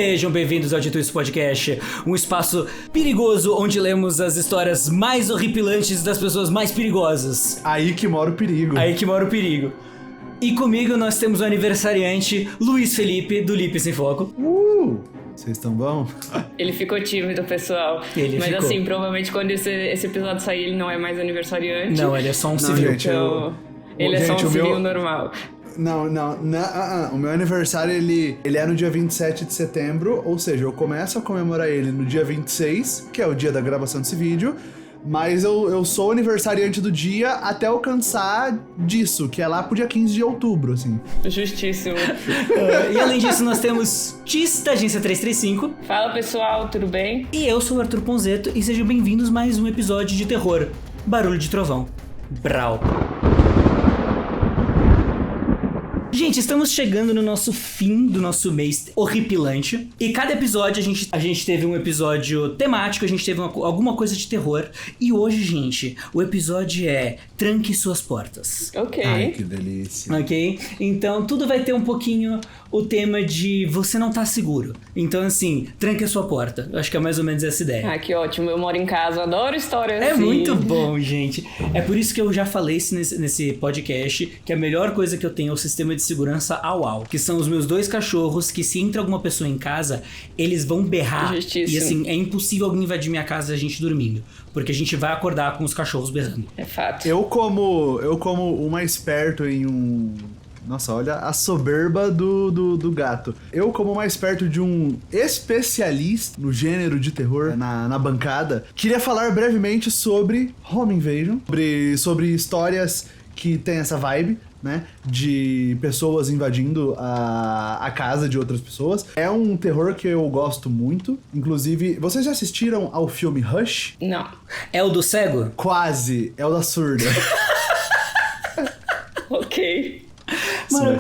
Sejam bem-vindos ao Dito Isso Podcast, um espaço perigoso onde lemos as histórias mais horripilantes das pessoas mais perigosas. Aí que mora o perigo. Aí que mora o perigo. E comigo nós temos o aniversariante Luiz Felipe, do Lipe Sem Foco. Vocês estão bom? Ele ficou tímido, pessoal. Mas ficou. assim, provavelmente quando esse episódio sair, ele não é mais aniversariante. Não, ele é só um civil. Gente, Então, ele é só um civil normal. Não. O meu aniversário, ele é no dia 27 de setembro, ou seja, eu começo a comemorar ele no dia 26, que é o dia da gravação desse vídeo, mas eu sou aniversariante do dia até alcançar disso, que é lá pro dia 15 de outubro, assim. Justíssimo. E além disso, nós temos Tis, da Agência 335. Fala, pessoal, tudo bem? E eu sou o Arthur Ponzeto, e sejam bem-vindos a mais um episódio de terror. Barulho de trovão. Brau. Gente, estamos chegando no nosso fim do nosso mês horripilante. E cada episódio a gente teve um episódio temático, a gente teve alguma coisa de terror. E hoje, gente, o episódio é Tranque Suas Portas. Ok. Ai, que delícia. Ok? Então tudo vai ter um pouquinho o tema de você não tá seguro. Então assim, tranque a sua porta. Eu acho que é mais ou menos essa ideia. Ah, que ótimo. Eu moro em casa, adoro histórias É assim. muito bom, gente. É por isso que eu já falei isso nesse podcast, que a melhor coisa que eu tenho é o sistema de segurança Au-Au, que são os meus 2 cachorros, que se entra alguma pessoa em casa, eles vão berrar. Justíssimo. E assim, é impossível alguém invadir minha casa e a gente dormindo, porque a gente vai acordar com os cachorros berrando. É fato. Eu como o mais perto em um... Nossa, olha a soberba do gato. Eu, como mais perto de um especialista no gênero de terror na bancada, queria falar brevemente sobre Home Invasion, sobre histórias que tem essa vibe, né, de pessoas invadindo a casa de outras pessoas. É um terror que eu gosto muito. Inclusive, vocês já assistiram ao filme Rush? Não. É o do cego? Quase, é o da surda. Ok. Mano,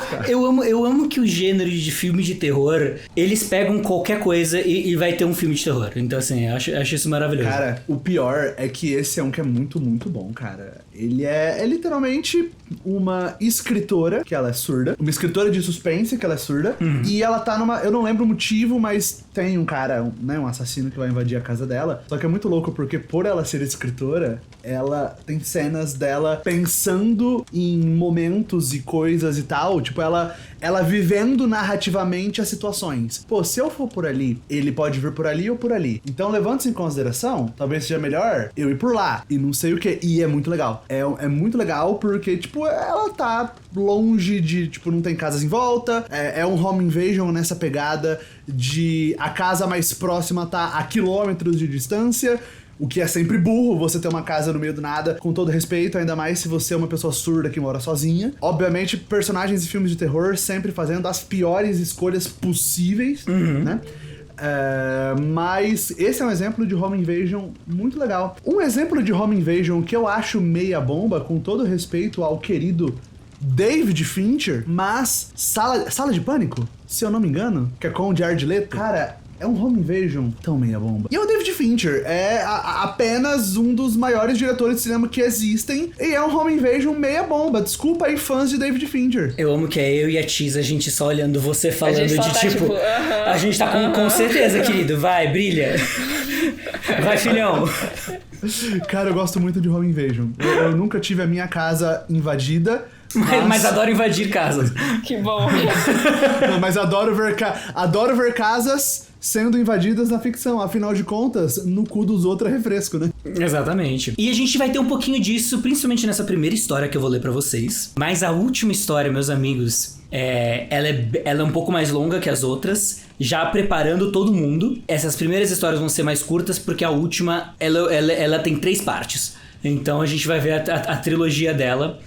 eu amo que o gênero de filme de terror, eles pegam qualquer coisa e vai ter um filme de terror. Então, assim, eu acho isso maravilhoso. Cara, o pior é que esse é um que é muito, muito bom, cara. Ele é literalmente uma escritora, que ela é surda. Uma escritora de suspense, que ela é surda. E ela tá numa... Eu não lembro o motivo, mas tem um cara, um assassino que vai invadir a casa dela. Só que é muito louco, porque por ela ser escritora, ela tem cenas dela pensando em momentos e coisas e tal. Tipo, ela vivendo narrativamente as situações. Pô, se eu for por ali, ele pode vir por ali ou por ali. Então, levando isso em consideração, talvez seja melhor eu ir por lá. E não sei o que. E é muito legal. É muito legal porque, tipo, ela tá longe de... Tipo, não tem casas em volta. É um home invasion nessa pegada de a casa mais próxima tá a quilômetros de distância. O que é sempre burro, você ter uma casa no meio do nada, com todo respeito, ainda mais se você é uma pessoa surda que mora sozinha. Obviamente, personagens de filmes de terror sempre fazendo as piores escolhas possíveis, né? Mas esse é um exemplo de home invasion muito legal. Um exemplo de home invasion que eu acho meia bomba, com todo respeito ao querido David Fincher, mas Sala de Pânico, se eu não me engano, que é com o Jared Leto. Cara, é um home invasion tão meia bomba. E o David Fincher é apenas um dos maiores diretores de cinema que existem, e é um home invasion meia bomba. Desculpa aí, fãs de David Fincher. Eu amo que é eu e a Tis, a gente só olhando você falando de tá, tipo, a gente tá com certeza, querido. Vai, brilha. Vai, filhão. Cara, eu gosto muito de home invasion. Eu nunca tive a minha casa invadida. Mas adoro invadir casas. Que bom. Não, mas adoro ver casas sendo invadidas na ficção. Afinal de contas, no cu dos outros é refresco, né? Exatamente. E a gente vai ter um pouquinho disso, principalmente nessa primeira história que eu vou ler pra vocês. Mas a última história, meus amigos, ela é um pouco mais longa que as outras, já preparando todo mundo. Essas primeiras histórias vão ser mais curtas, porque a última, ela tem 3 partes. Então a gente vai ver a trilogia dela.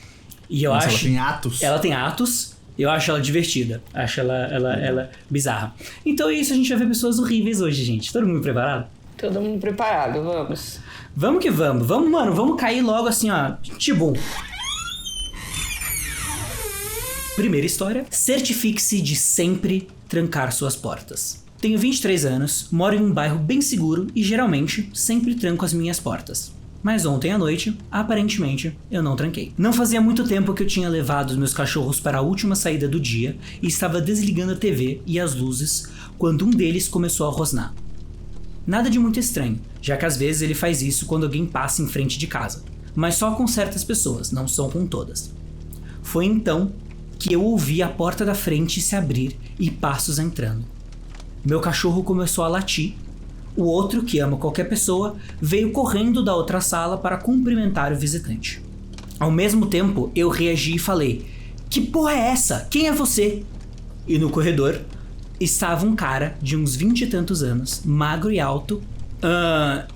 E eu acho... Ela tem atos. Ela tem atos. Eu acho ela divertida. Acho ela bizarra. Então é isso, a gente vai ver pessoas horríveis hoje, gente. Todo mundo preparado? Todo mundo preparado, vamos. Vamos que vamos. Vamos, mano, vamos cair logo assim, ó. Tibum. Primeira história. Certifique-se de sempre trancar suas portas. Tenho 23 anos, moro em um bairro bem seguro e geralmente sempre tranco as minhas portas. Mas ontem à noite, aparentemente, eu não tranquei. Não fazia muito tempo que eu tinha levado os meus cachorros para a última saída do dia e estava desligando a TV e as luzes quando um deles começou a rosnar. Nada de muito estranho, já que às vezes ele faz isso quando alguém passa em frente de casa, mas só com certas pessoas, não são com todas. Foi então que eu ouvi a porta da frente se abrir e passos entrando. Meu cachorro começou a latir. O outro, que ama qualquer pessoa, veio correndo da outra sala para cumprimentar o visitante. Ao mesmo tempo, eu reagi e falei: "Que porra é essa? Quem é você?" E no corredor estava um cara de uns 20 e tantos anos, magro e alto.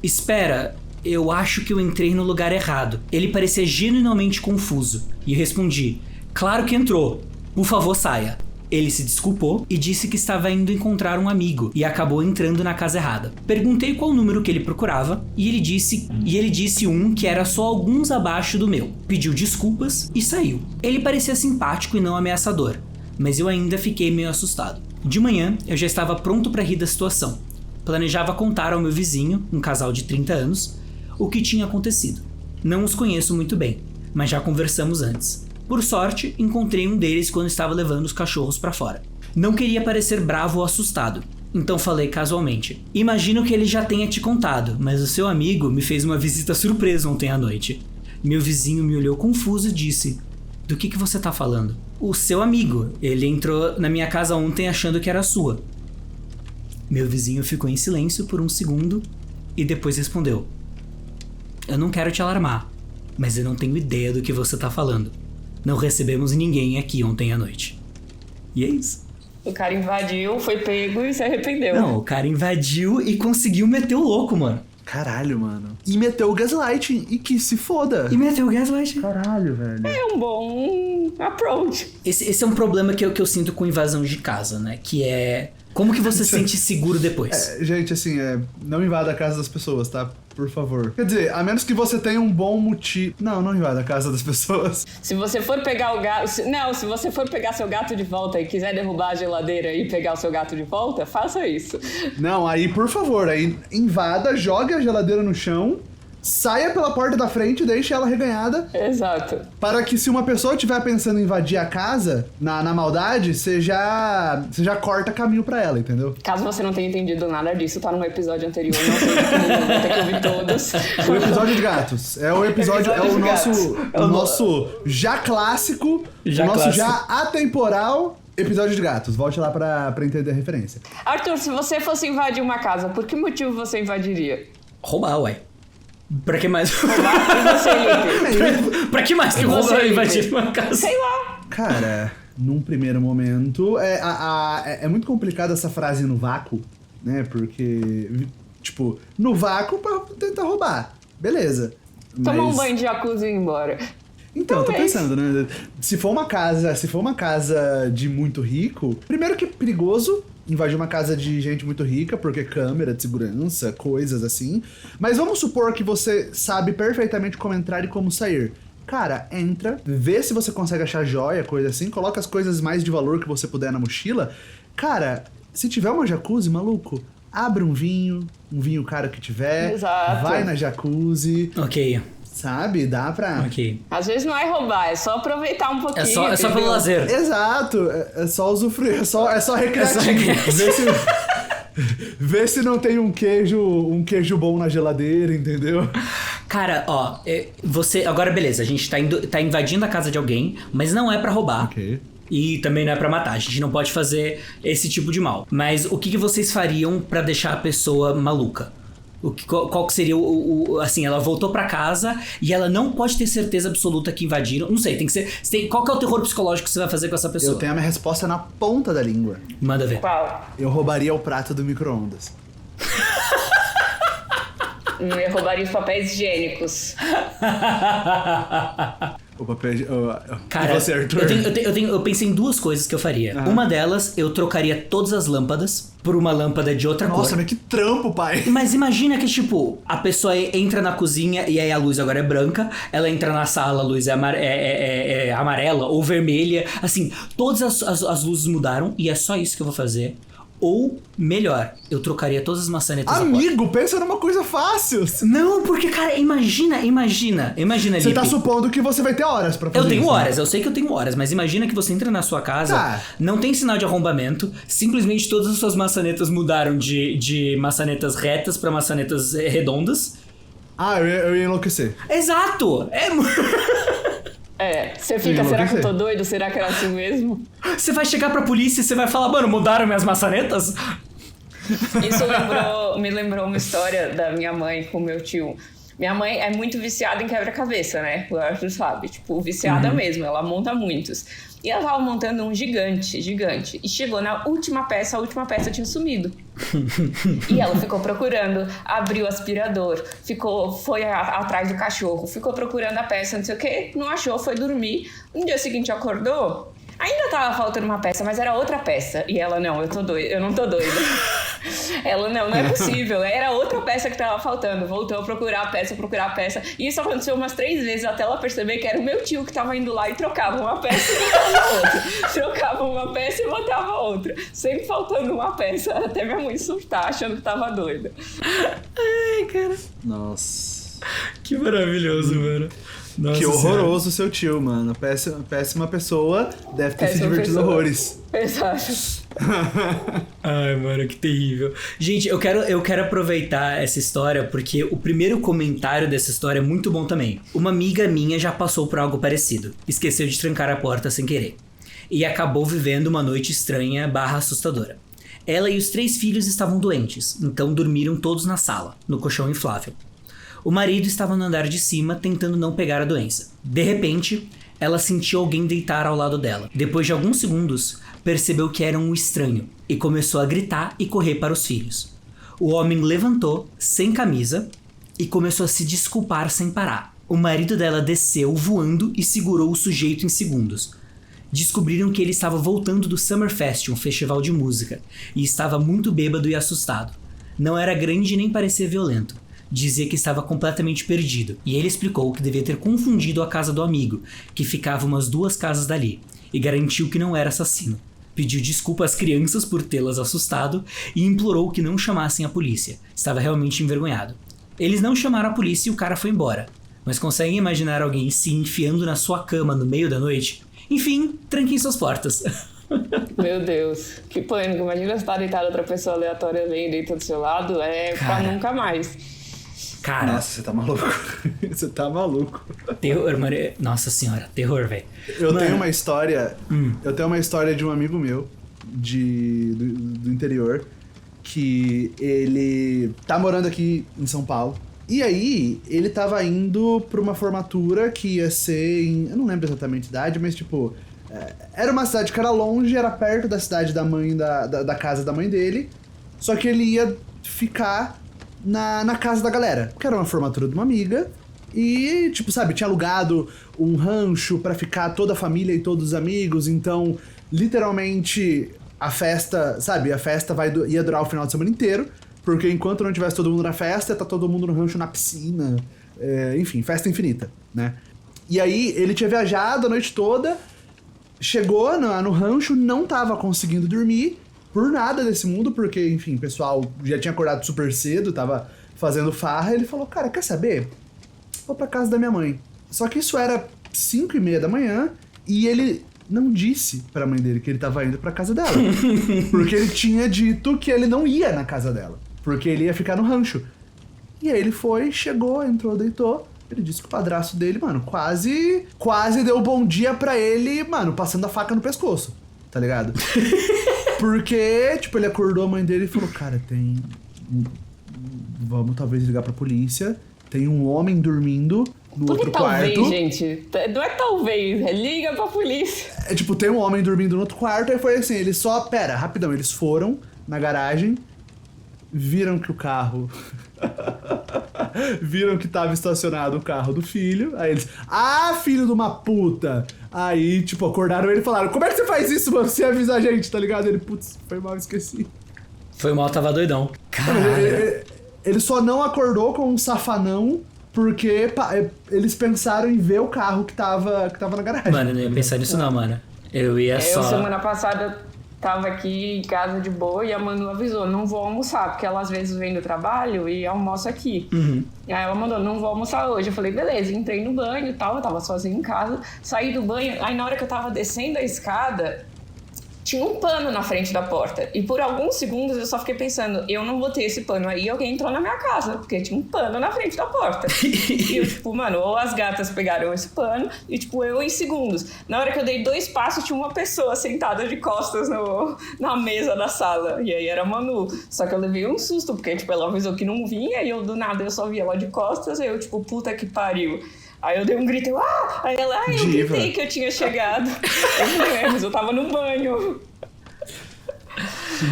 Espera, eu acho que eu entrei no lugar errado. Ele parecia genuinamente confuso. E eu respondi: "Claro que entrou. Por favor, saia." Ele se desculpou e disse que estava indo encontrar um amigo e acabou entrando na casa errada. Perguntei qual número que ele procurava e ele disse um que era só alguns abaixo do meu. Pediu desculpas e saiu. Ele parecia simpático e não ameaçador, mas eu ainda fiquei meio assustado. De manhã, eu já estava pronto para rir da situação. Planejava contar ao meu vizinho, um casal de 30 anos, o que tinha acontecido. Não os conheço muito bem, mas já conversamos antes. Por sorte, encontrei um deles quando estava levando os cachorros para fora. Não queria parecer bravo ou assustado, então falei casualmente: "Imagino que ele já tenha te contado, mas o seu amigo me fez uma visita surpresa ontem à noite." Meu vizinho me olhou confuso e disse: "Do que você tá falando?" "O seu amigo, ele entrou na minha casa ontem achando que era sua." Meu vizinho ficou em silêncio por um segundo e depois respondeu: "Eu não quero te alarmar, mas eu não tenho ideia do que você tá falando. Não recebemos ninguém aqui ontem à noite." E é isso. O cara invadiu, foi pego e se arrependeu. Não, o cara invadiu e conseguiu meter o louco, mano. Caralho, mano. E meteu o gaslighting. E que se foda. E meteu o gaslight. Caralho, velho. É um bom approach. Esse é um problema que eu sinto com invasão de casa, né? Que é... Como que você se sente seguro depois? Gente, assim, não invada a casa das pessoas, tá? Por favor. Quer dizer, a menos que você tenha um bom motivo... Não invada a casa das pessoas. Se você for pegar o gato... se você for pegar seu gato de volta e quiser derrubar a geladeira e pegar o seu gato de volta, faça isso. Não, aí, por favor, aí invada, jogue a geladeira no chão, saia pela porta da frente e deixe ela reganhada. Exato. Para que se uma pessoa estiver pensando em invadir a casa, na maldade, você já corta caminho pra ela, entendeu? Caso você não tenha entendido nada disso, tá no episódio anterior. Não sei como, vou ter que ouvir todos. O episódio de gatos. É o episódio, o nosso já clássico, já atemporal episódio de gatos. Volte lá pra entender a referência. Arthur, se você fosse invadir uma casa, por que motivo você invadiria? Roubar, ué. Pra que mais? Roubar? E você, Lipe? Pra que mais que roubar e invadir uma casa? Sei lá. Cara, num primeiro momento, é muito complicado essa frase no vácuo, né? Porque, tipo, no vácuo pra tentar roubar. Beleza. Tomar um banho de jacuzzi e ir embora. Então, tô pensando, né? Se for uma casa de muito rico, primeiro que é perigoso invadir uma casa de gente muito rica, porque câmera de segurança, coisas assim. Mas vamos supor que você sabe perfeitamente como entrar e como sair. Cara, entra, vê se você consegue achar joia, coisa assim, coloca as coisas mais de valor que você puder na mochila. Cara, se tiver uma jacuzzi, maluco, abre um vinho caro que tiver. Exato. Vai na jacuzzi. Ok. Sabe? Dá pra... Ok. Às vezes não é roubar, é só aproveitar um pouquinho. É só pelo lazer. Exato. É só usufruir, é só recreativo. Vê se não tem um queijo bom na geladeira, entendeu? Cara, ó, você... Agora, beleza, a gente tá invadindo a casa de alguém, mas não é pra roubar. Ok. E também não é pra matar, a gente não pode fazer esse tipo de mal. Mas o que vocês fariam pra deixar a pessoa maluca? Qual que seria assim, ela voltou pra casa e ela não pode ter certeza absoluta que invadiram. Não sei, tem que ser... Qual que é o terror psicológico que você vai fazer com essa pessoa? Eu tenho a minha resposta na ponta da língua. Manda ver. Qual? Eu roubaria o prato do micro-ondas. Eu roubaria os papéis higiênicos. O papel... Cara, e você, Arthur? eu pensei em duas coisas que eu faria. Uma delas, eu trocaria todas as lâmpadas por uma lâmpada de outra cor. Nossa, mas que trampo, pai! Mas imagina que, tipo, a pessoa entra na cozinha e aí a luz agora é branca, ela entra na sala, a luz é amarela ou vermelha. Assim, todas as luzes mudaram e é só isso que eu vou fazer. Ou, melhor, eu trocaria todas as maçanetas da Amigo, pensa numa coisa fácil. Não, porque, cara, imagina, Você tá supondo que você vai ter horas pra fazer Eu tenho isso, horas, né? eu sei que eu tenho horas, mas imagina que você entra na sua casa, não tem sinal de arrombamento, simplesmente todas as suas maçanetas mudaram de maçanetas retas pra maçanetas redondas. Eu ia enlouquecer. Exato! Você fica, será que eu tô doido? Será que era assim mesmo? Você vai chegar pra polícia e você vai falar, mano, mudaram minhas maçanetas? Isso me lembrou uma história da minha mãe com meu tio. Minha mãe é muito viciada em quebra-cabeça, né? O Arthur sabe, tipo, viciada mesmo, ela monta muitos. E ela tava montando um gigante. E chegou na última peça, a última peça tinha sumido. E ela ficou procurando, abriu o aspirador, foi atrás do cachorro, ficou procurando a peça, não sei o que, não achou, foi dormir. No dia seguinte acordou, ainda tava faltando uma peça, mas era outra peça. E ela, não, eu não tô doida. Ela, não é possível. Era outra peça que tava faltando. Voltou a procurar a peça. E isso aconteceu umas 3 vezes até ela perceber que era o meu tio que tava indo lá e trocava uma peça e botava outra. Trocava uma peça e botava outra. Sempre faltando uma peça. Até minha mãe surtar, achando que tava doida. Ai, cara. Nossa. Que maravilhoso, mano. Nossa que horroroso seu tio, mano. Péssima pessoa. Deve ter se divertido horrores. Exato. Ai, mano, que terrível. Gente, eu quero aproveitar essa história porque o primeiro comentário dessa história é muito bom também. Uma amiga minha já passou por algo parecido. Esqueceu de trancar a porta sem querer. E acabou vivendo uma noite estranha / assustadora. Ela e os 3 filhos estavam doentes, então dormiram todos na sala, no colchão inflável. O marido estava no andar de cima tentando não pegar a doença. De repente, ela sentiu alguém deitar ao lado dela. Depois de alguns segundos, percebeu que era um estranho e começou a gritar e correr para os filhos. O homem levantou, sem camisa, e começou a se desculpar sem parar. O marido dela desceu voando e segurou o sujeito em segundos. Descobriram que ele estava voltando do Summerfest, um festival de música, e estava muito bêbado e assustado. Não era grande nem parecia violento. Dizia que estava completamente perdido, e ele explicou que devia ter confundido a casa do amigo, que ficava umas 2 casas dali, e garantiu que não era assassino. Pediu desculpa às crianças por tê-las assustado e implorou que não chamassem a polícia. Estava realmente envergonhado. Eles não chamaram a polícia e o cara foi embora. Mas conseguem imaginar alguém se enfiando na sua cama no meio da noite? Enfim, tranquem suas portas. Meu Deus, que pânico. Imagina você estar deitado, outra pessoa aleatória vem dentro do seu lado, pra nunca mais. Cara... Nossa, você tá maluco. Você tá maluco. Terror, mano. Nossa senhora, terror, velho. Eu tenho uma história... Eu tenho uma história de um amigo meu, do interior, que ele tá morando aqui em São Paulo. E aí, ele tava indo pra uma formatura que ia ser em... Eu não lembro exatamente a cidade, mas tipo... Era uma cidade que era longe, era perto da cidade da mãe da casa da mãe dele. Só que ele ia ficar na casa da galera, que era uma formatura de uma amiga. E, tipo, sabe, tinha alugado um rancho pra ficar toda a família e todos os amigos. Então, literalmente, a festa, sabe, a festa ia durar o final de semana inteiro. Porque enquanto não tivesse todo mundo na festa, tá todo mundo no rancho, na piscina. Enfim, festa infinita, né? E aí, ele tinha viajado a noite toda, chegou no rancho, não tava conseguindo dormir por nada desse mundo, porque, enfim, o pessoal já tinha acordado super cedo, tava fazendo farra. Ele falou, cara, quer saber? Vou pra casa da minha mãe. Só que isso era 5:30 da manhã e ele não disse pra mãe dele que ele tava indo pra casa dela. Porque ele tinha dito que ele não ia na casa dela, porque ele ia ficar no rancho. E aí ele foi, chegou, entrou, deitou. Ele disse que o padrasto dele, mano, quase deu bom dia pra ele, mano, passando a faca no pescoço, tá ligado? Porque, tipo, ele acordou a mãe dele e falou, cara, vamos talvez ligar pra polícia, tem um homem dormindo no outro talvez, quarto. Gente, não é talvez, liga pra polícia. Tipo, tem um homem dormindo no outro quarto, aí foi assim, eles só, rapidão, eles foram na garagem, viram que o carro... viram que tava estacionado o carro do filho. Aí eles, filho de uma puta. Aí, tipo, acordaram ele e falaram, como é que você faz isso, mano, sem avisar a gente, tá ligado? Ele, putz, foi mal, esqueci. Foi mal, tava doidão. Caralho. Ele só não acordou com um safanão porque eles pensaram em ver o carro que tava na garagem. Mano, eu não ia pensar nisso não, mano. Eu ia só... Semana passada, tava aqui em casa de boa e a Manu avisou, não vou almoçar, porque ela às vezes vem do trabalho e almoça aqui. E aí ela mandou, não vou almoçar hoje. Eu falei, beleza, entrei no banho e tal, eu tava sozinha em casa, saí do banho, aí na hora que eu tava descendo a escada, tinha um pano na frente da porta. E por alguns segundos eu só fiquei pensando, eu não botei esse pano aí, alguém entrou na minha casa, porque tinha um pano na frente da porta. E eu, tipo, mano, ou as gatas pegaram esse pano, e tipo, eu em segundos. Na hora que eu dei 2 passos, tinha uma pessoa sentada de costas na mesa da sala. E aí era a Manu. Só que eu levei um susto, porque, tipo, ela avisou que não vinha, e eu do nada eu só vi ela de costas, e eu, tipo, puta que pariu. Aí eu dei um grito, Aí ela, eu gritei que eu tinha chegado. Mas eu tava no banho.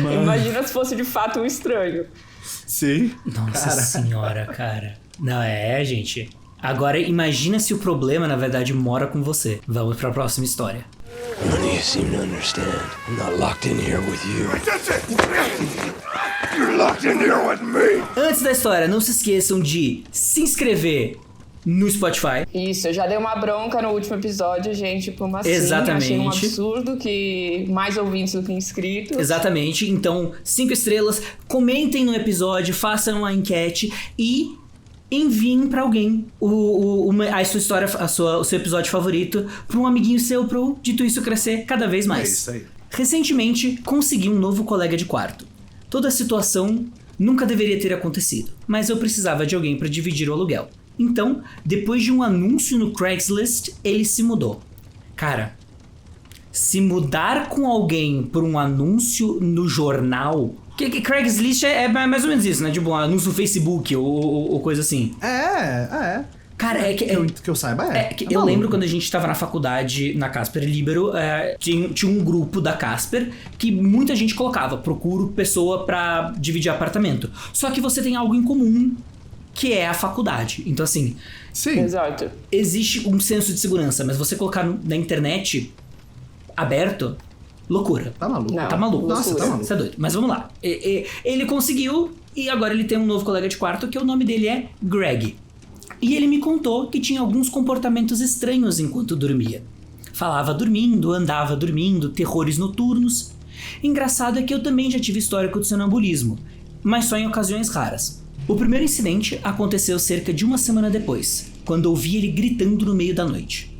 Mano. Imagina se fosse de fato um estranho. Sim. Nossa senhora, cara. Não, gente. Agora imagina se o problema, na verdade, mora com você. Vamos pra próxima história. None of you seem to understand. I'm not locked in here with you. You're locked in here with me. Antes da história, não se esqueçam de se inscrever no Spotify. Isso, eu já dei uma bronca no último episódio, gente, por uma Exatamente. Achei um absurdo que mais ouvintes do que inscritos. Exatamente, então 5 estrelas, comentem no episódio, façam uma enquete e enviem pra alguém a sua história, o seu episódio favorito, pra um amiguinho seu, pro Dito Isso crescer cada vez mais. É isso aí. Recentemente, consegui um novo colega de quarto. Toda a situação nunca deveria ter acontecido, mas eu precisava de alguém pra dividir o aluguel. Então, depois de um anúncio no Craigslist, ele se mudou. Cara, se mudar com alguém por um anúncio no jornal... Que Craigslist é mais ou menos isso, né? Tipo, um anúncio no Facebook ou coisa assim. Cara, que eu saiba, eu lembro quando a gente tava na faculdade, na Casper Libero, tinha um grupo da Casper que muita gente colocava, procuro pessoa pra dividir apartamento. Só que você tem algo em comum, que é a faculdade. Então, assim... Sim. Exato. Existe um senso de segurança, mas você colocar na internet aberto, loucura. Tá maluco. Não, tá maluco. Nossa, tá maluco. Você é doido. Mas vamos lá. Ele conseguiu e agora ele tem um novo colega de quarto que o nome dele é Greg. E ele me contou que tinha alguns comportamentos estranhos enquanto dormia. Falava dormindo, andava dormindo, terrores noturnos. Engraçado é que eu também já tive histórico de sonambulismo, mas só em ocasiões raras. O primeiro incidente aconteceu cerca de uma semana depois, quando ouvi ele gritando no meio da noite.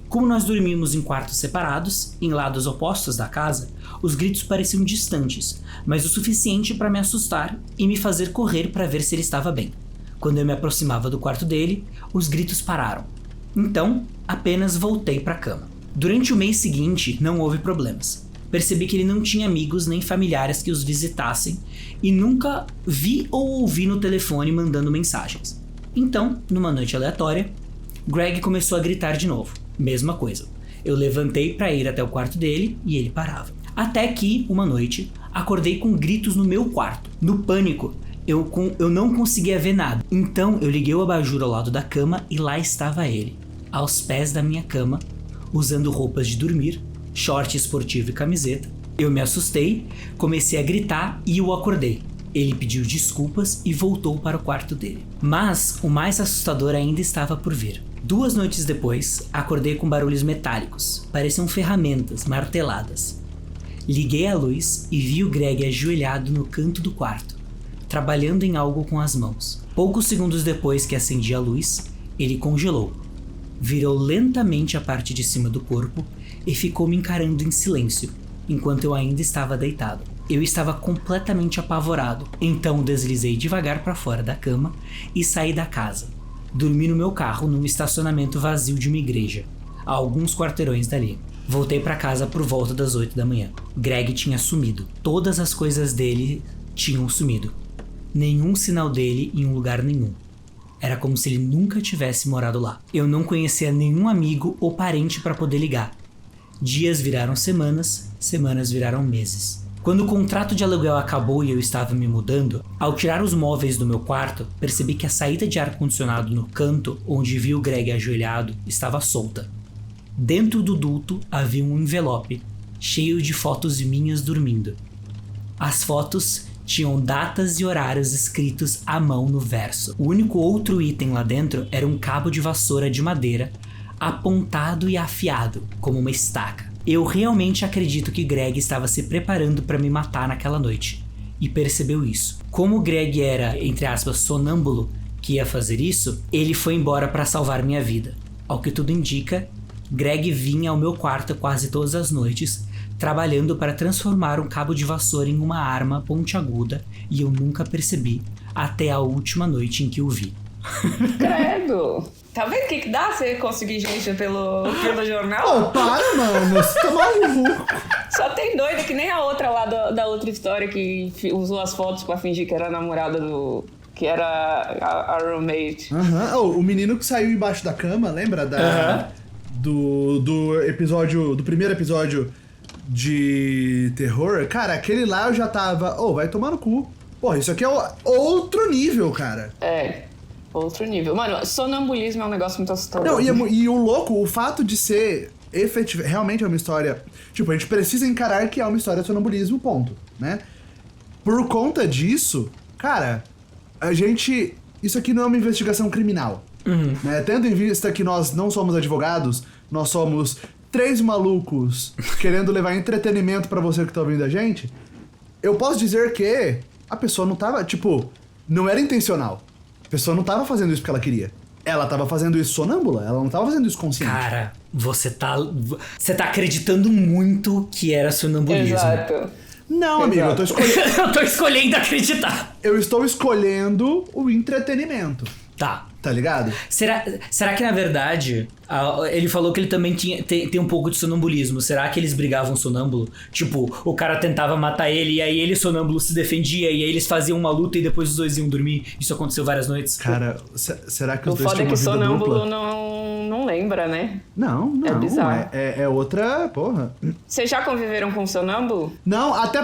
Como nós dormíamos em quartos separados, em lados opostos da casa, os gritos pareciam distantes, mas o suficiente para me assustar e me fazer correr para ver se ele estava bem. Quando eu me aproximava do quarto dele, os gritos pararam. Então, apenas voltei para a cama. Durante o mês seguinte, não houve problemas. Percebi que ele não tinha amigos nem familiares que os visitassem e nunca vi ou ouvi no telefone mandando mensagens. Então, numa noite aleatória, Greg começou a gritar de novo. Mesma coisa. Eu levantei para ir até o quarto dele e ele parava. Até que, uma noite, acordei com gritos no meu quarto. No pânico, eu não conseguia ver nada. Então, eu liguei o abajur ao lado da cama e lá estava ele, aos pés da minha cama, usando roupas de dormir, short esportivo e camiseta. Eu me assustei, comecei a gritar e o acordei. Ele pediu desculpas e voltou para o quarto dele. Mas o mais assustador ainda estava por vir. 2 noites depois, acordei com barulhos metálicos. Pareciam ferramentas marteladas. Liguei a luz e vi o Greg ajoelhado no canto do quarto, trabalhando em algo com as mãos. Poucos segundos depois que acendi a luz, ele congelou. Virou lentamente a parte de cima do corpo e ficou me encarando em silêncio, enquanto eu ainda estava deitado. Eu estava completamente apavorado, então deslizei devagar para fora da cama e saí da casa. Dormi no meu carro num estacionamento vazio de uma igreja, a alguns quarteirões dali. Voltei para casa por volta das 8 da manhã. Greg tinha sumido. Todas as coisas dele tinham sumido. Nenhum sinal dele em um lugar nenhum. Era como se ele nunca tivesse morado lá. Eu não conhecia nenhum amigo ou parente para poder ligar. Dias viraram semanas, semanas viraram meses. Quando o contrato de aluguel acabou e eu estava me mudando, ao tirar os móveis do meu quarto, percebi que a saída de ar-condicionado no canto onde vi o Greg ajoelhado estava solta. Dentro do duto havia um envelope, cheio de fotos minhas dormindo. As fotos tinham datas e horários escritos à mão no verso. O único outro item lá dentro era um cabo de vassoura de madeira, apontado e afiado, como uma estaca. Eu realmente acredito que Greg estava se preparando para me matar naquela noite. E percebeu isso. Como Greg era, entre aspas, sonâmbulo, que ia fazer isso, ele foi embora para salvar minha vida. Ao que tudo indica, Greg vinha ao meu quarto quase todas as noites, trabalhando para transformar um cabo de vassoura em uma arma pontiaguda, e eu nunca percebi, até a última noite em que o vi. Credo! Tá vendo o que dá você conseguir gente pelo jornal? Pô, para, mano. Você tá maluco. Só tem doida que nem a outra lá da outra história que usou as fotos pra fingir que era a namorada do... Que era a roommate. O menino que saiu embaixo da cama, lembra? Do episódio... Do primeiro episódio de terror. Cara, aquele lá eu já tava... vai tomar no cu. Porra, isso aqui é outro nível, cara. É... Outro nível. Mano, sonambulismo é um negócio muito assustador. Não, e o louco, o fato de ser realmente é uma história... Tipo, a gente precisa encarar que é uma história de sonambulismo, ponto, né? Por conta disso, cara, a gente... Isso aqui não é uma investigação criminal, né? Tendo em vista que nós não somos advogados, nós somos 3 malucos querendo levar entretenimento pra você que tá ouvindo a gente, eu posso dizer que a pessoa não tava, tipo, não era intencional. A pessoa não tava fazendo isso porque ela queria. Ela tava fazendo isso sonâmbula, ela não tava fazendo isso consciente. Cara, você tá acreditando muito que era sonambulismo. Exato. Não, amigo, eu tô escolhendo... Eu tô escolhendo acreditar. Eu estou escolhendo o entretenimento. Tá ligado? Será que, na verdade, ele falou que ele também tem um pouco de sonambulismo. Será que eles brigavam sonâmbulo? Tipo, o cara tentava matar ele e aí ele, sonâmbulo, se defendia e aí eles faziam uma luta e depois os dois iam dormir. Isso aconteceu várias noites. Cara, será que os dois foda tinham é uma que vida sonâmbulo dupla? não lembra, né? Não. É bizarro. É outra... Porra. Vocês já conviveram com sonâmbulo? Não, até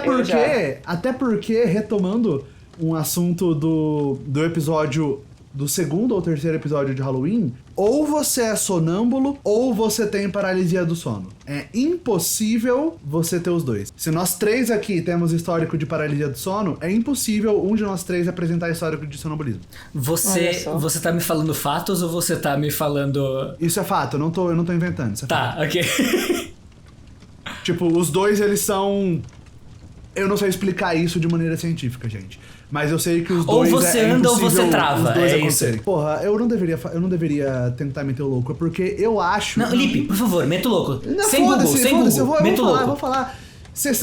porque, retomando um assunto do episódio... Do segundo ou terceiro episódio de Halloween, ou você é sonâmbulo ou você tem paralisia do sono. É impossível você ter os dois. Se nós 3 aqui temos histórico de paralisia do sono, é impossível um de nós 3 apresentar histórico de sonambulismo. Você tá me falando fatos ou você tá me falando... Isso é fato, eu não tô inventando. Isso é Tá, fato. ok. Tipo, os dois, eles são... Eu não sei explicar isso de maneira científica, gente. Mas eu sei que os dois... Ou você anda ou você trava, os dois é acontecerem. isso. Porra, eu não deveria tentar meter o louco, porque eu acho... Não, Lipe, por favor, meta o louco. Não, Sem Google, eu vou louco. falar.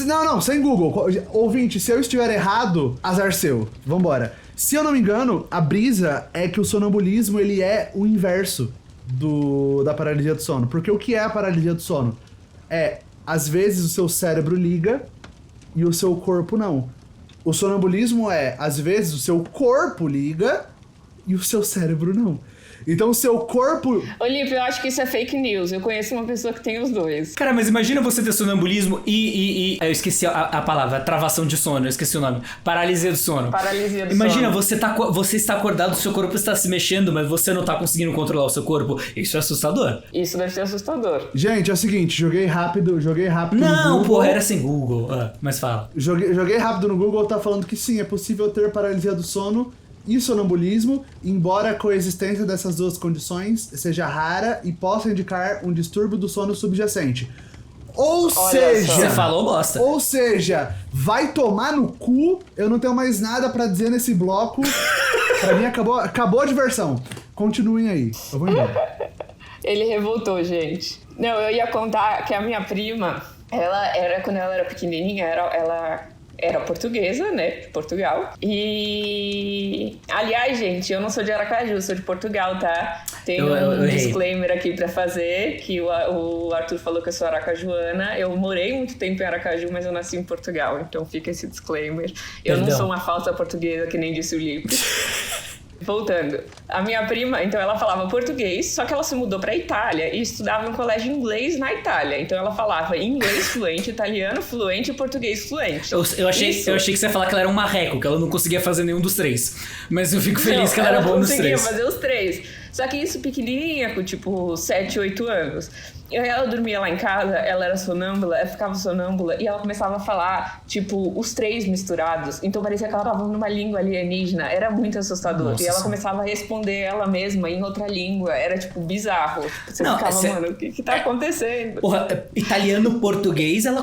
Não, sem Google. Ouvinte, se eu estiver errado, azar seu. Vambora. Se eu não me engano, a brisa é que o sonambulismo, ele é o inverso da paralisia do sono. Porque o que é a paralisia do sono? Às vezes o seu cérebro liga e o seu corpo não. O sonambulismo às vezes, o seu corpo liga e o seu cérebro não. Então o seu corpo... Olívio, eu acho que isso é fake news. Eu conheço uma pessoa que tem os dois. Cara, mas imagina você ter sonambulismo e eu esqueci a palavra, travação de sono, eu esqueci o nome. Paralisia do sono. Paralisia do Imagina, sono. você está acordado, o seu corpo está se mexendo, mas você não está conseguindo controlar o seu corpo. Isso é assustador. Isso deve ser assustador. Gente, é o seguinte, joguei rápido Não, no Google. porra, era sem Google. Mas fala. Joguei rápido no Google, tá falando que sim, é possível ter paralisia do sono e sonambulismo, embora a coexistência dessas duas condições seja rara e possa indicar um distúrbio do sono subjacente. Você falou bosta. Ou seja, vai tomar no cu, eu não tenho mais nada pra dizer nesse bloco. Pra mim acabou a diversão. Continuem aí, eu vou embora. Ele revoltou, gente. Não, eu ia contar que a minha prima, quando ela era pequenininha, ela era portuguesa, né? Portugal. E... Aliás, gente, eu não sou de Aracaju, sou de Portugal, tá? Tem um disclaimer aqui pra fazer, que o Arthur falou que eu sou aracajuana. Eu morei muito tempo em Aracaju, mas eu nasci em Portugal. Então fica esse disclaimer. Eu não sou uma falsa portuguesa, que nem disse o Lipe. Voltando, a minha prima, então ela falava português, só que ela se mudou pra Itália e estudava em um colégio inglês na Itália. Então ela falava inglês fluente, italiano fluente e português fluente. Eu achei que você ia falar que ela era um marreco, que ela não conseguia fazer nenhum dos 3. Mas eu fico feliz que ela era boa nos 3. Ela conseguia fazer os 3. Só que isso pequenininha, com tipo 7, 8 anos. E aí ela dormia lá em casa, ela era sonâmbula, ela ficava sonâmbula e ela começava a falar, tipo, os 3 misturados. Então parecia que ela tava numa língua alienígena, era muito assustador. Nossa, e ela sim. começava a responder ela mesma em outra língua, era tipo bizarro. Tipo, você ficava, mano, o que tá acontecendo? Porra, italiano, português, ela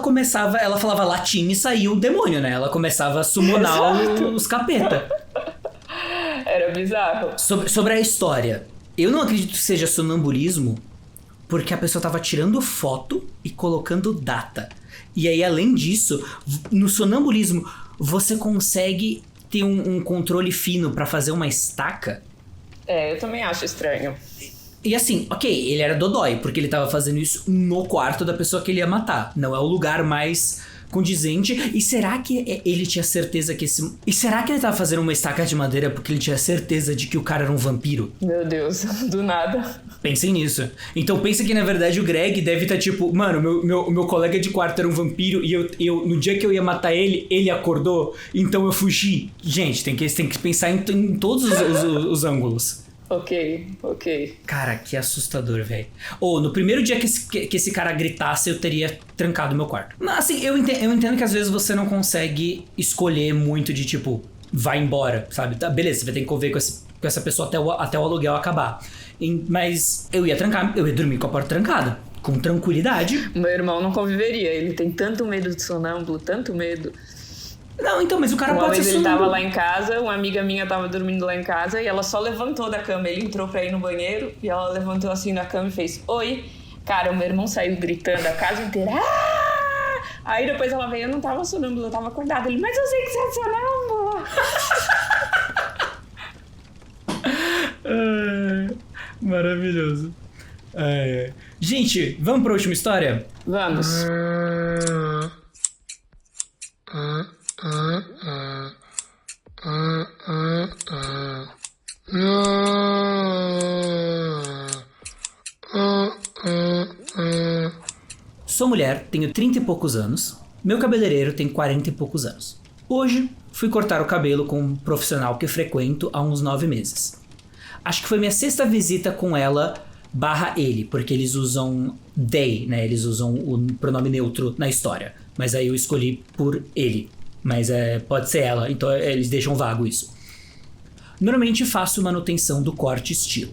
falava latim e saiu o demônio, né? Ela começava a summonar os capeta. Era bizarro. Sobre a história, eu não acredito que seja sonambulismo, porque a pessoa tava tirando foto e colocando data. E aí, além disso, no sonambulismo, você consegue ter um controle fino pra fazer uma estaca. Eu também acho estranho. E assim, ok, ele era dodói, porque ele tava fazendo isso no quarto da pessoa que ele ia matar. Não é o lugar mais condizente. E será que ele tinha certeza que esse... E será que ele tava fazendo uma estaca de madeira porque ele tinha certeza de que o cara era um vampiro? Meu Deus, do nada. Pensem nisso. Então pensa que na verdade o Greg deve estar tipo... Mano, meu colega de quarto era um vampiro e eu no dia que eu ia matar ele, ele acordou, então eu fugi. Gente, tem que pensar em todos os ângulos. Ok. Cara, que assustador, velho. No primeiro dia que esse cara gritasse, eu teria trancado meu quarto. Mas assim, eu entendo que às vezes você não consegue escolher muito de tipo, vai embora, sabe? Tá, beleza, você vai ter que conviver com essa pessoa até o aluguel acabar. Mas eu ia dormir com a porta trancada, com tranquilidade. Meu irmão não conviveria, ele tem tanto medo de sonâmbulo, tanto medo. Não, então, mas o cara Uma pode vez ser ele sonâmbulo. tava lá em casa, uma amiga minha tava dormindo lá em casa e ela só levantou da cama. Ele entrou pra ir no banheiro e ela levantou assim da cama e fez oi. Cara, o meu irmão saiu gritando a casa inteira. Ah! Aí depois ela veio, eu não tava sonâmbula, eu tava acordada. Ele, mas eu sei que você é sonâmbula. Maravilhoso. Gente, vamos pra última história? Vamos. Sou mulher, tenho 30 e poucos anos. Meu cabeleireiro tem 40 e poucos anos. Hoje, fui cortar o cabelo com um profissional que frequento há uns 9 meses. Acho que foi minha 6ª visita com ela / ele, porque eles usam they, né? Eles usam o pronome neutro na história. Mas aí eu escolhi por ele. Mas pode ser ela, então eles deixam vago isso. Normalmente faço manutenção do corte estilo.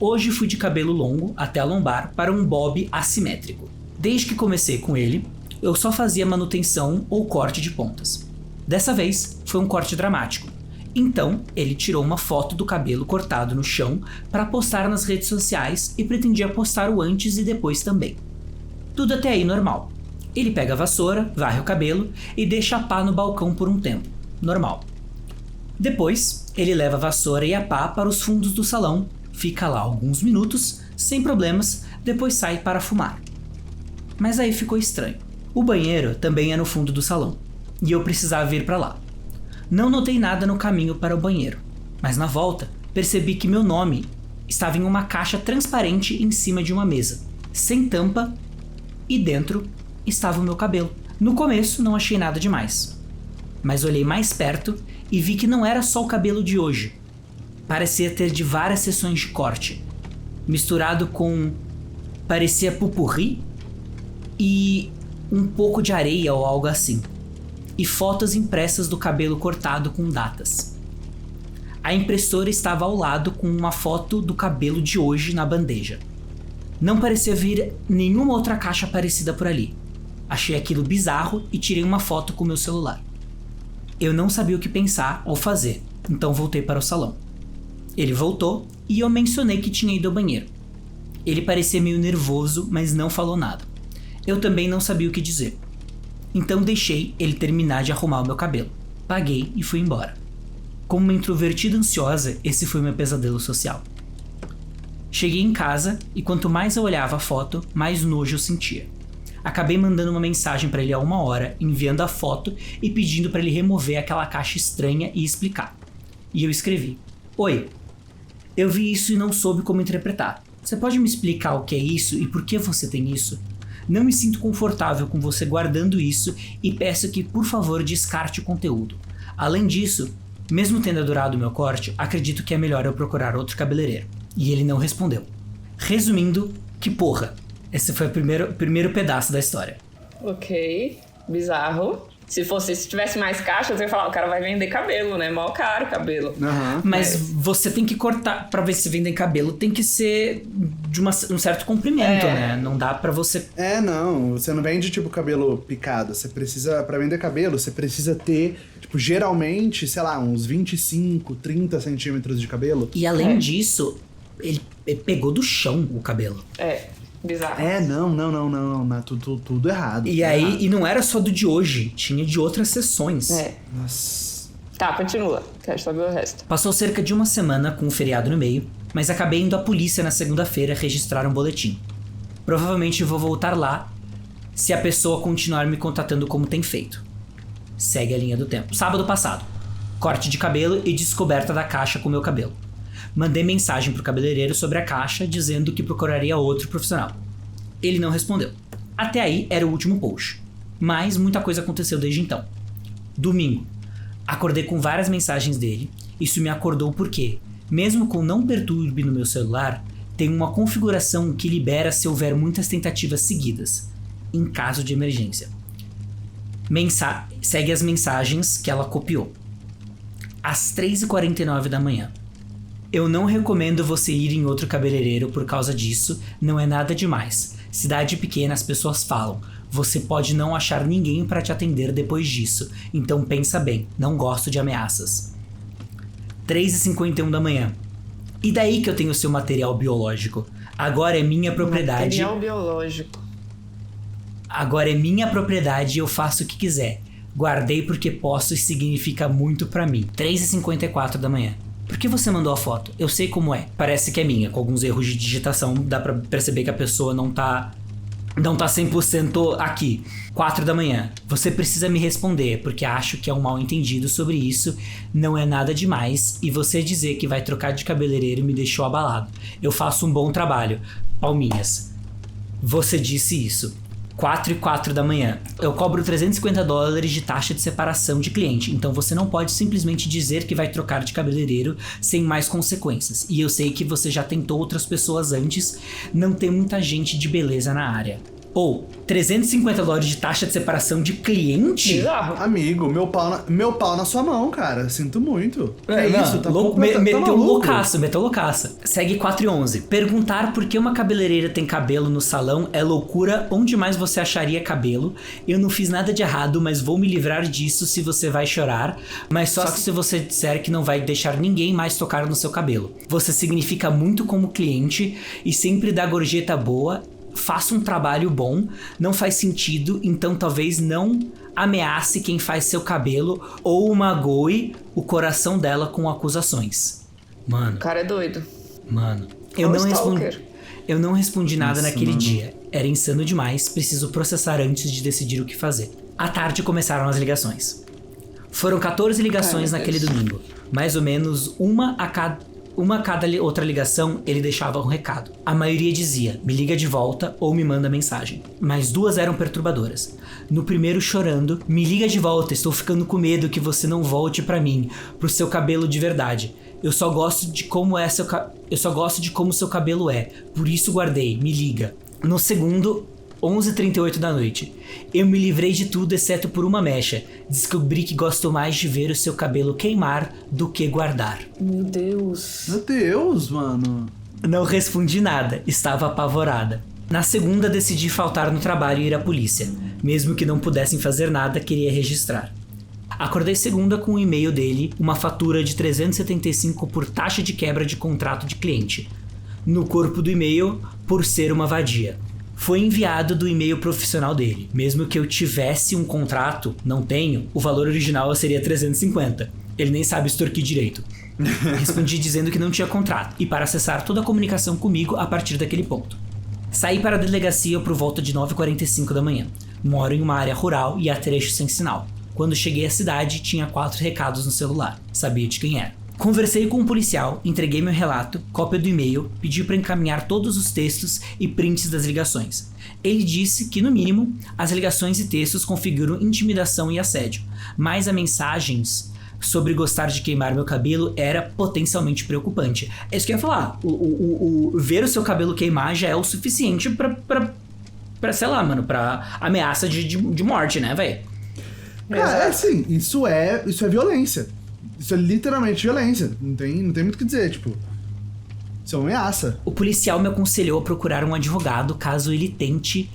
Hoje fui de cabelo longo até a lombar para um bob assimétrico. Desde que comecei com ele, eu só fazia manutenção ou corte de pontas. Dessa vez, foi um corte dramático. Então, ele tirou uma foto do cabelo cortado no chão para postar nas redes sociais e pretendia postar o antes e depois também. Tudo até aí normal. Ele pega a vassoura, varre o cabelo e deixa a pá no balcão por um tempo. Normal. Depois, ele leva a vassoura e a pá para os fundos do salão, fica lá alguns minutos, sem problemas, depois sai para fumar. Mas aí ficou estranho. O banheiro também é no fundo do salão, e eu precisava ir para lá. Não notei nada no caminho para o banheiro, mas na volta percebi que meu nome estava em uma caixa transparente em cima de uma mesa, sem tampa, e dentro estava o meu cabelo. No começo não achei nada demais, mas olhei mais perto e vi que não era só o cabelo de hoje. Parecia ter de várias sessões de corte, misturado com... parecia pupurri e um pouco de areia ou algo assim. E fotos impressas do cabelo cortado com datas. A impressora estava ao lado com uma foto do cabelo de hoje na bandeja. Não parecia vir nenhuma outra caixa parecida por ali. Achei aquilo bizarro e tirei uma foto com meu celular. Eu não sabia o que pensar ou fazer, então voltei para o salão. Ele voltou e eu mencionei que tinha ido ao banheiro. Ele parecia meio nervoso, mas não falou nada. Eu também não sabia o que dizer. Então deixei ele terminar de arrumar o meu cabelo. Paguei e fui embora. Como uma introvertida ansiosa, esse foi meu pesadelo social. Cheguei em casa e quanto mais eu olhava a foto, mais nojo eu sentia. Acabei mandando uma mensagem para ele há 1 hora, enviando a foto e pedindo para ele remover aquela caixa estranha e explicar. E eu escrevi: Oi, eu vi isso e não soube como interpretar. Você pode me explicar o que é isso e por que você tem isso? Não me sinto confortável com você guardando isso e peço que, por favor, descarte o conteúdo. Além disso, mesmo tendo adorado o meu corte, acredito que é melhor eu procurar outro cabeleireiro. E ele não respondeu. Resumindo, que porra. Esse foi o primeiro pedaço da história. Ok, bizarro. Se tivesse mais caixas, eu ia falar, o cara vai vender cabelo, né? Mó caro cabelo. Aham. Mas você tem que cortar, pra ver se vender cabelo, tem que ser de um certo comprimento, né? Não dá pra você... Não, você não vende, tipo, cabelo picado. Você precisa, pra vender cabelo, você precisa ter, tipo, geralmente, sei lá, uns 25, 30 centímetros de cabelo. E além disso, ele pegou do chão o cabelo. Bizarro. Não, tudo errado. E aí, errado. e não era só do de hoje, tinha de outras sessões. Nossa. Tá, continua. Quero saber o resto. Passou cerca de uma semana com um feriado no meio, mas acabei indo à polícia na segunda-feira registrar um boletim. Provavelmente vou voltar lá se a pessoa continuar me contatando como tem feito. Segue a linha do tempo. Sábado passado. Corte de cabelo e descoberta da caixa com meu cabelo. Mandei mensagem pro cabeleireiro sobre a caixa, dizendo que procuraria outro profissional. Ele não respondeu. Até aí era o último post. Mas muita coisa aconteceu desde então. Domingo. Acordei com várias mensagens dele. Isso me acordou porque, mesmo com não perturbe no meu celular, tem uma configuração que libera se houver muitas tentativas seguidas, em caso de emergência. Segue as mensagens que ela copiou. Às 3h49 da manhã. Eu não recomendo você ir em outro cabeleireiro por causa disso, não é nada demais. Cidade pequena, as pessoas falam. Você pode não achar ninguém para te atender depois disso, então pensa bem, não gosto de ameaças. 3h51 da manhã. E daí que eu tenho seu material biológico? Agora é minha propriedade. Material biológico. Agora é minha propriedade e eu faço o que quiser. Guardei porque posso e significa muito pra mim. 3h54 da manhã. Por que você mandou a foto? Eu sei como é. Parece que é minha. Com alguns erros de digitação, dá pra perceber que a pessoa não tá 100% aqui. 4 da manhã. Você precisa me responder, porque acho que é um mal entendido sobre isso. Não é nada demais. E você dizer que vai trocar de cabeleireiro me deixou abalado. Eu faço um bom trabalho. Palminhas. Você disse isso. 4h04 da manhã. Eu cobro $350 de taxa de separação de cliente, então você não pode simplesmente dizer que vai trocar de cabeleireiro sem mais consequências. E eu sei que você já tentou outras pessoas antes, não tem muita gente de beleza na área. Ou, $350 de taxa de separação de cliente? Bizarro. Amigo, meu pau na sua mão, cara. Sinto muito. Isso? Tá Meteu loucaço. Segue 4h11. Perguntar por que uma cabeleireira tem cabelo no salão é loucura. Onde mais você acharia cabelo? Eu não fiz nada de errado, mas vou me livrar disso se você vai chorar. Mas só se você disser que não vai deixar ninguém mais tocar no seu cabelo. Você significa muito como cliente e sempre dá gorjeta boa. Faça um trabalho bom, não faz sentido, então talvez não ameace quem faz seu cabelo ou magoe o coração dela com acusações. Mano. O cara é doido. Mano. Eu não respondi nada naquele dia. Era insano demais, preciso processar antes de decidir o que fazer. À tarde começaram as ligações. Foram 14 ligações naquele domingo. Mais ou menos uma a cada outra ligação, ele deixava um recado. A maioria dizia, me liga de volta ou me manda mensagem. Mas 2 eram perturbadoras. No primeiro chorando, me liga de volta, estou ficando com medo que você não volte pra mim, pro seu cabelo de verdade. Eu só gosto de como seu cabelo é, por isso guardei, me liga. No segundo, 11h38 da noite. Eu me livrei de tudo exceto por uma mecha. Descobri que gosto mais de ver o seu cabelo queimar do que guardar. Meu Deus. Meu Deus, mano. Não respondi nada, estava apavorada. Na segunda decidi faltar no trabalho e ir à polícia. Mesmo que não pudessem fazer nada, queria registrar. Acordei segunda com o e-mail dele, uma fatura de $375 por taxa de quebra de contrato de cliente. No corpo do e-mail, por ser uma vadia. Foi enviado do e-mail profissional dele. Mesmo que eu tivesse um contrato, não tenho, o valor original seria 350. Ele nem sabe extorquir direito. Respondi dizendo que não tinha contrato e para acessar toda a comunicação comigo a partir daquele ponto. Saí para a delegacia por volta de 9h45 da manhã. Moro em uma área rural e há trechos sem sinal. Quando cheguei à cidade, tinha 4 recados no celular. Sabia de quem era. Conversei com um policial, entreguei meu relato, cópia do e-mail, pedi para encaminhar todos os textos e prints das ligações. Ele disse que, no mínimo, as ligações e textos configuram intimidação e assédio, mas as mensagens sobre gostar de queimar meu cabelo era potencialmente preocupante. É isso que eu ia falar. Ver o seu cabelo queimar já é o suficiente pra sei lá, mano, pra ameaça de morte, né, velho? Cara, é assim, isso é violência. Isso é literalmente violência. Não tem muito o que dizer, tipo... Isso é uma ameaça. O policial me aconselhou a procurar um advogado caso ele tente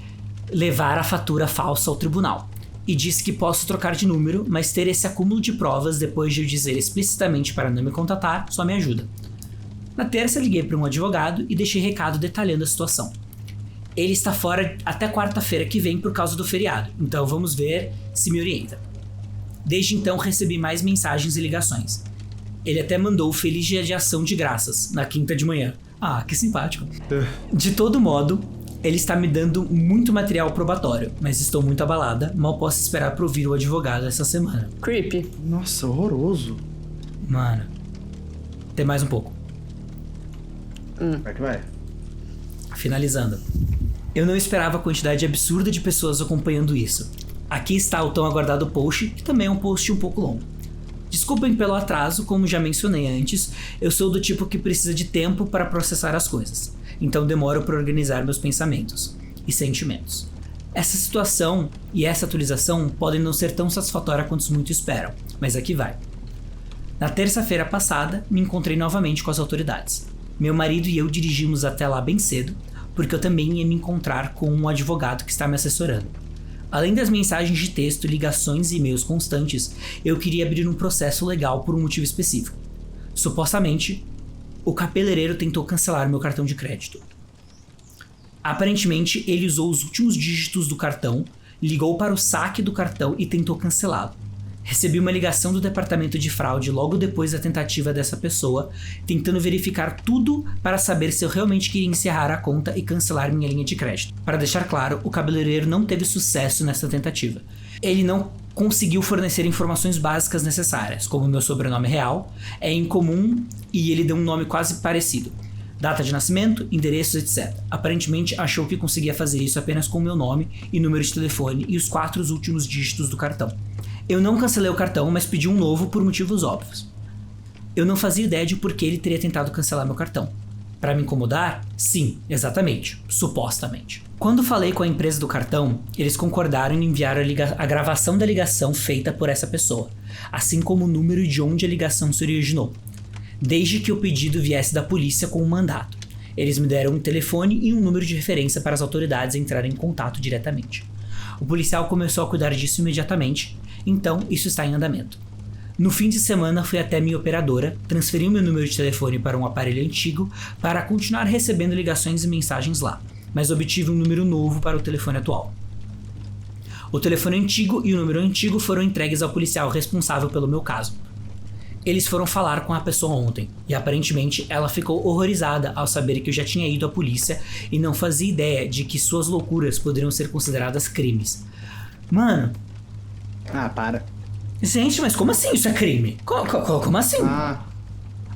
levar a fatura falsa ao tribunal. E disse que posso trocar de número, mas ter esse acúmulo de provas depois de eu dizer explicitamente para não me contatar só me ajuda. Na terça, liguei para um advogado e deixei recado detalhando a situação. Ele está fora até quarta-feira que vem por causa do feriado, então vamos ver se me orienta. Desde então, recebi mais mensagens e ligações. Ele até mandou o feliz dia de ação de graças, na quinta de manhã. Ah, que simpático. De todo modo, ele está me dando muito material probatório, mas estou muito abalada, mal posso esperar para ouvir o advogado essa semana. Creepy. Nossa, horroroso. Mano, tem mais um pouco. Vai que vai. Finalizando. Eu não esperava a quantidade absurda de pessoas acompanhando isso. Aqui está o tão aguardado post, que também é um post um pouco longo. Desculpem pelo atraso, como já mencionei antes, eu sou do tipo que precisa de tempo para processar as coisas, então demoro para organizar meus pensamentos e sentimentos. Essa situação e essa atualização podem não ser tão satisfatória quanto muitos esperam, mas aqui vai. Na terça-feira passada, me encontrei novamente com as autoridades. Meu marido e eu dirigimos até lá bem cedo, porque eu também ia me encontrar com um advogado que está me assessorando. Além das mensagens de texto, ligações e e-mails constantes, eu queria abrir um processo legal por um motivo específico. Supostamente, o cabeleireiro tentou cancelar meu cartão de crédito. Aparentemente, ele usou os últimos dígitos do cartão, ligou para o saque do cartão e tentou cancelá-lo. Recebi uma ligação do departamento de fraude logo depois da tentativa dessa pessoa, tentando verificar tudo para saber se eu realmente queria encerrar a conta e cancelar minha linha de crédito. Para deixar claro, o cabeleireiro não teve sucesso nessa tentativa. Ele não conseguiu fornecer informações básicas necessárias, como meu sobrenome real, é incomum e ele deu um nome quase parecido. Data de nascimento, endereços, etc. Aparentemente achou que conseguia fazer isso apenas com meu nome e número de telefone e os 4 últimos dígitos do cartão. Eu não cancelei o cartão, mas pedi um novo por motivos óbvios. Eu não fazia ideia de por que ele teria tentado cancelar meu cartão. Para me incomodar? Sim, exatamente. Supostamente. Quando falei com a empresa do cartão, eles concordaram em enviar a gravação da ligação feita por essa pessoa, assim como o número de onde a ligação se originou, desde que o pedido viesse da polícia com um mandato. Eles me deram um telefone e um número de referência para as autoridades entrarem em contato diretamente. O policial começou a cuidar disso imediatamente, então isso está em andamento. No fim de semana fui até minha operadora, transferi meu número de telefone para um aparelho antigo para continuar recebendo ligações e mensagens lá, mas obtive um número novo para o telefone atual. O telefone antigo e o número antigo foram entregues ao policial responsável pelo meu caso. Eles foram falar com a pessoa ontem, e aparentemente ela ficou horrorizada ao saber que eu já tinha ido à polícia e não fazia ideia de que suas loucuras poderiam ser consideradas crimes. Mano... Ah, para. Gente, mas como assim isso é crime? Como assim? Ah.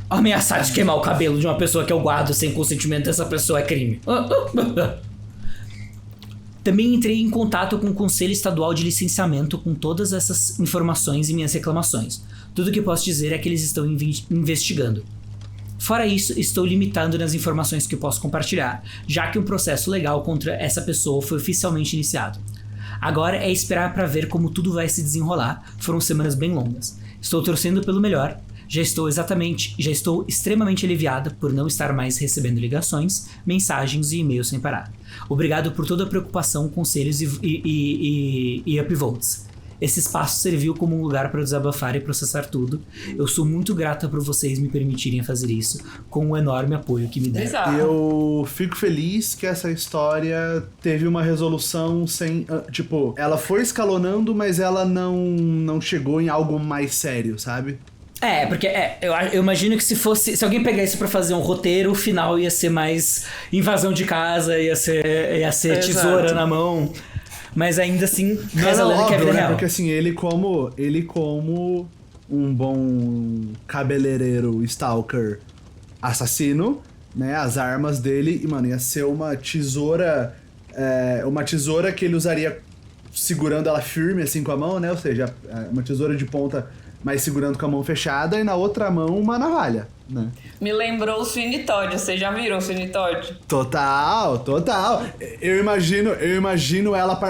Ameaçar de queimar o cabelo de uma pessoa que eu guardo sem consentimento dessa pessoa é crime. Também entrei em contato com o Conselho Estadual de Licenciamento com todas essas informações e minhas reclamações. Tudo que posso dizer é que eles estão investigando. Fora isso, estou limitando nas informações que posso compartilhar, já que um processo legal contra essa pessoa foi oficialmente iniciado. Agora é esperar para ver como tudo vai se desenrolar. Foram semanas bem longas. Estou torcendo pelo melhor. Já estou extremamente aliviada por não estar mais recebendo ligações, mensagens e e-mails sem parar. Obrigado por toda a preocupação, conselhos e upvotes. Esse espaço serviu como um lugar para desabafar e processar tudo. Eu sou muito grata por vocês me permitirem fazer isso, com o enorme apoio que me deram. Exato. Eu fico feliz que essa história teve uma resolução sem... Tipo, ela foi escalonando, mas ela não chegou em algo mais sério, sabe? Porque eu imagino que se alguém pegar isso pra fazer um roteiro, o final ia ser mais invasão de casa, ia ser tesoura na mão. Mas ainda assim, resolvendo que é vida real. Porque assim, ele como um bom cabeleireiro stalker assassino, né? As armas dele, e mano, ia ser uma tesoura que ele usaria segurando ela firme assim com a mão, né? Ou seja, uma tesoura de ponta mas segurando com a mão fechada, e na outra mão uma navalha, né? Me lembrou o Sweeney Todd. Vocês já viram o Sweeney Todd? Total. Eu imagino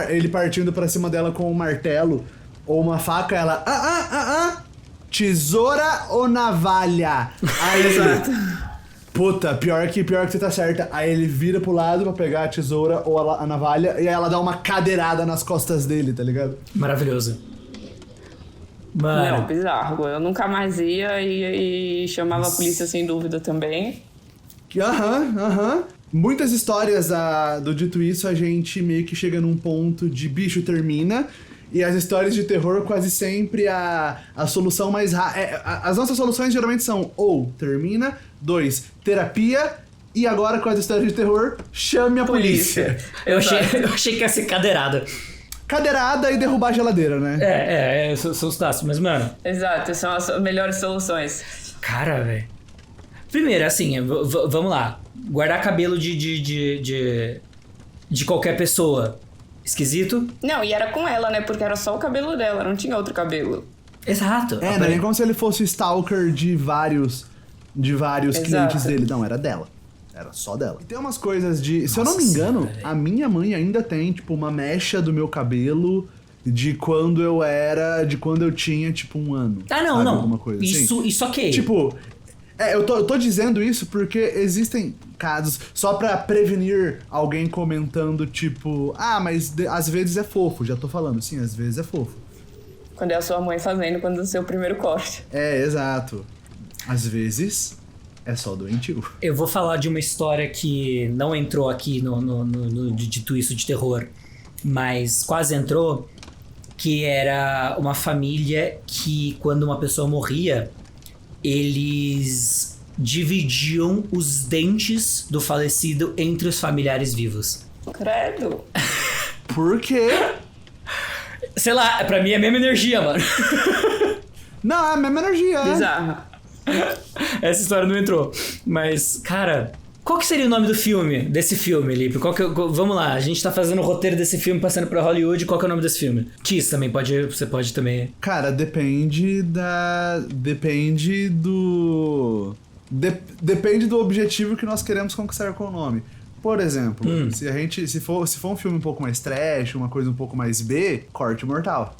ele partindo pra cima dela com um martelo ou uma faca, ela... Tesoura ou navalha? Aí ele... Puta, pior que você tá certa. Aí ele vira pro lado pra pegar a tesoura ou a navalha e aí ela dá uma cadeirada nas costas dele, tá ligado? Maravilhoso. Mano. Não, bizarro. Eu nunca mais ia e chamava a polícia sem dúvida também. Aham. Muitas histórias do Dito Isso, a gente meio que chega num ponto de bicho termina. E as histórias de terror, quase sempre a solução mais rápida... As nossas soluções geralmente são ou termina, 2, terapia, e agora com as histórias de terror, chame a polícia. Eu achei que ia ser cadeirada. Cadeirada e derrubar a geladeira, né? São os tassos, mas mano... Exato, são as melhores soluções. Cara, velho. Primeiro, assim, vamos lá. Guardar cabelo de qualquer pessoa... Esquisito? Não, e era com ela, né? Porque era só o cabelo dela, não tinha outro cabelo. Exato. Não é nem como se ele fosse stalker de vários clientes dele. Não, era dela. Era só dela. E tem umas coisas de... Se eu não me engano, véio. A minha mãe ainda tem, tipo, uma mecha do meu cabelo de quando eu tinha, tipo, 1 ano. Ah, não, sabe? não. Alguma coisa Isso ok. Tipo... eu tô dizendo isso porque existem casos só pra prevenir alguém comentando, tipo... mas às vezes é fofo. Já tô falando, sim, às vezes é fofo. Quando é a sua mãe fazendo, quando é o seu primeiro corte. Exato. Às vezes é só doentio. Eu vou falar de uma história que não entrou aqui no Dito Isso de terror, mas quase entrou, que era uma família que, quando uma pessoa morria, eles dividiam os dentes do falecido entre os familiares vivos. Credo. Por quê? Sei lá, pra mim é a mesma energia, mano. Não, é a mesma energia. Bizarro. Essa história não entrou. Mas, cara, qual que seria o nome do filme? Desse filme, Lipe? Vamos lá, a gente tá fazendo o roteiro desse filme, passando pra Hollywood. Qual que é o nome desse filme? Kiss também, você pode também... Cara, depende do objetivo que nós queremos conquistar com o nome. Por exemplo, se for um filme um pouco mais trash, uma coisa um pouco mais B, Corte Mortal.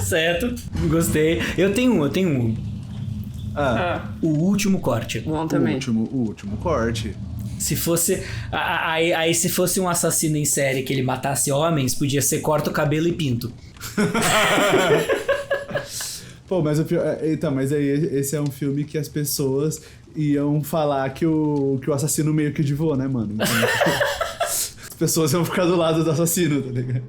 Certo, gostei. Eu tenho um. O Último Corte. Bom também. O último corte. Se fosse... Aí se fosse um assassino em série que ele matasse homens, podia ser corta o cabelo e pinto. Pô, mas o pior... Então, mas aí esse é um filme que as pessoas iam falar que o assassino meio que divou, né, mano? Então, as pessoas iam ficar do lado do assassino, tá ligado?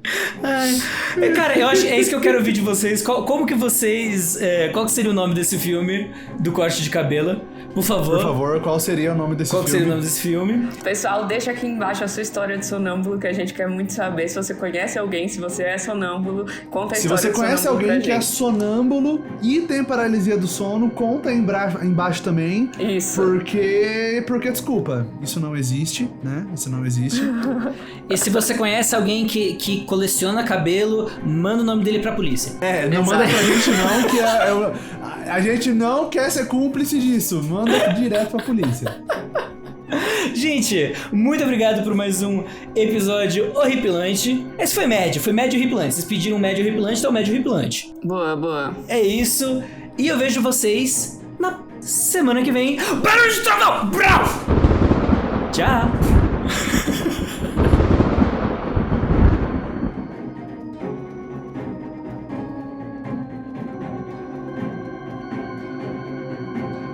Cara, eu acho é isso que eu quero ouvir de vocês. Como que vocês... qual que seria o nome desse filme do corte de cabelo? Por favor, qual seria o nome desse Qual filme? que seria o nome desse filme? Pessoal, deixa aqui embaixo a sua história de sonâmbulo, que a gente quer muito saber. Se você conhece alguém, se você é sonâmbulo, conta a Se história você de conhece sonâmbulo alguém pra que é gente. sonâmbulo e tem paralisia do sono, conta aí embaixo também. Isso. Porque, desculpa, isso não existe, né? Isso não existe. E se você conhece alguém que coleciona cabelo, manda o nome dele pra polícia. Não Exato. manda pra gente não, que a gente não quer ser cúmplice disso. Manda direto pra polícia. Gente, muito obrigado por mais um episódio horripilante. Esse foi médio horripilante. Vocês pediram médio horripilante, então médio horripilante. Boa, boa. É isso. E eu vejo vocês na semana que vem. Barulho de trovão! Brau! Tchau!